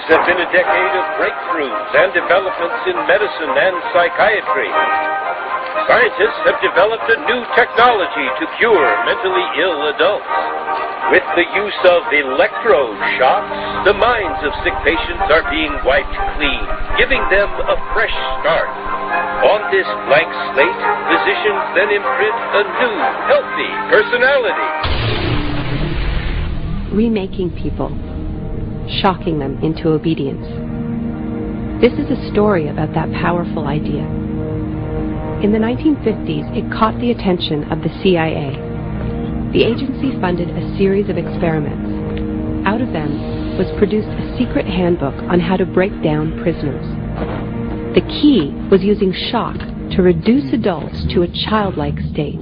has been a decade of breakthroughs and developments in medicine and psychiatry. Scientists have developed a new technology to cure mentally ill adults. With the use of electroshocks, the minds of sick patients are being wiped clean, giving them a fresh start. On this blank slate, physicians then imprint a new, healthy personality. Remaking people, shocking them into obedience. This is a story about that powerful idea. In the 1950s, it caught the attention of the CIA. The agency funded a series of experiments. Out of them was produced a secret handbook on how to break down prisoners. The key was using shock to reduce adults to a childlike state.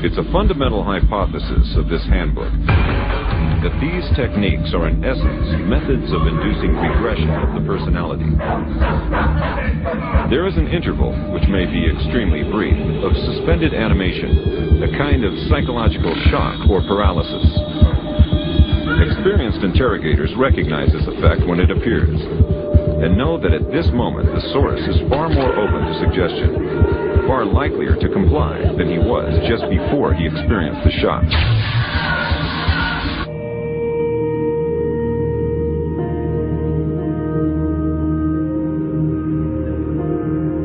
It's a fundamental hypothesis of this handbook that these techniques are in essence methods of inducing regression of the personality. There is an interval, which may be extremely brief, of suspended animation, a kind of psychological shock or paralysis. Experienced interrogators recognize this effect when it appears, and know that at this moment the source is far more open to suggestion, far likelier to comply than he was just before he experienced the shock.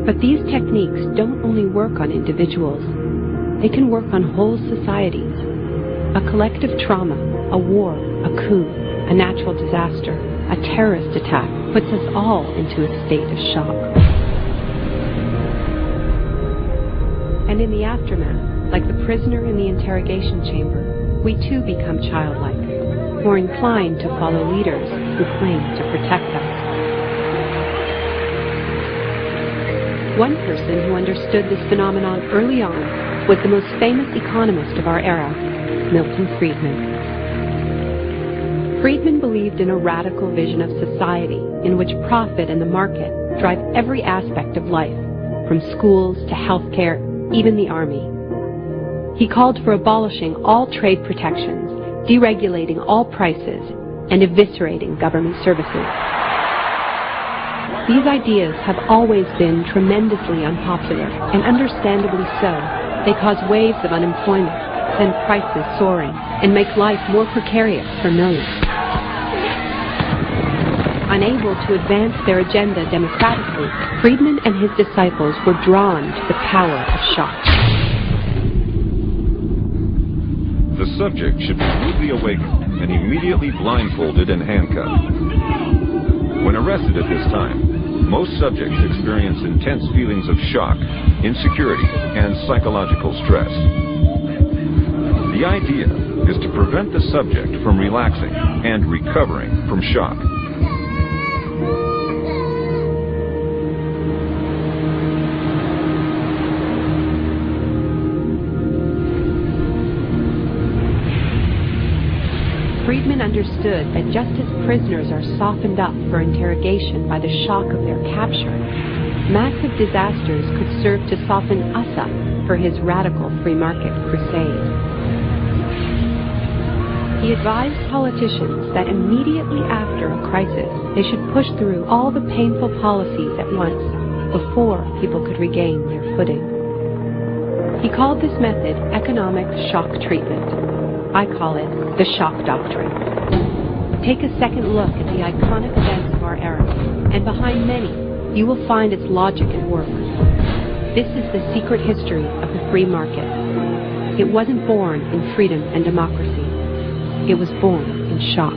But these techniques don't only work on individuals. They can work on whole societies. A collective trauma, a war, a coup, a natural disaster, a terrorist attack puts us all into a state of shock. And in the aftermath, like the prisoner in the interrogation chamber, we too become childlike, more inclined to follow leaders who claim to protect us. One person who understood this phenomenon early on was the most famous economist of our era, Milton Friedman. Friedman believed in a radical vision of society in which profit and the market drive every aspect of life, from schools to healthcare, even the army. He called for abolishing all trade protections, deregulating all prices, and eviscerating government services. These ideas have always been tremendously unpopular, and understandably so. They cause waves of unemployment, send prices soaring, and make life more precarious for millions. Unable to advance their agenda democratically, Friedman and his disciples were drawn to the power of shock. The subject should be rudely awakened and immediately blindfolded and handcuffed. When arrested at this time, most subjects experience intense feelings of shock, insecurity, and psychological stress. The idea is to prevent the subject from relaxing and recovering from shock. Friedman understood that just as prisoners are softened up for interrogation by the shock of their capture, massive disasters could serve to soften us up for his radical free market crusade. He advised politicians that immediately after a crisis, they should push through all the painful policies at once before people could regain their footing. He called this method economic shock treatment. I call it the shock doctrine. Take a second look at the iconic events of our era, and behind many, you will find its logic at work. This is the secret history of the free market. It wasn't born in freedom and democracy. It was born in shock.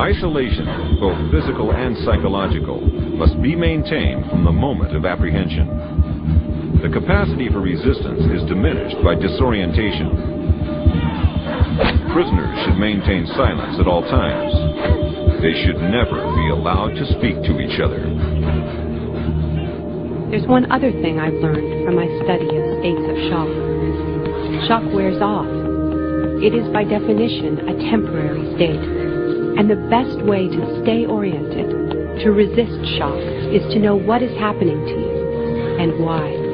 Isolation, both physical and psychological, must be maintained from the moment of apprehension. The capacity for resistance is diminished by disorientation. Prisoners should maintain silence at all times. They should never be allowed to speak to each other. There's one other thing I've learned from my study of states of shock. Shock wears off. It is by definition a temporary state. And the best way to stay oriented, to resist shock, is to know what is happening to you and why.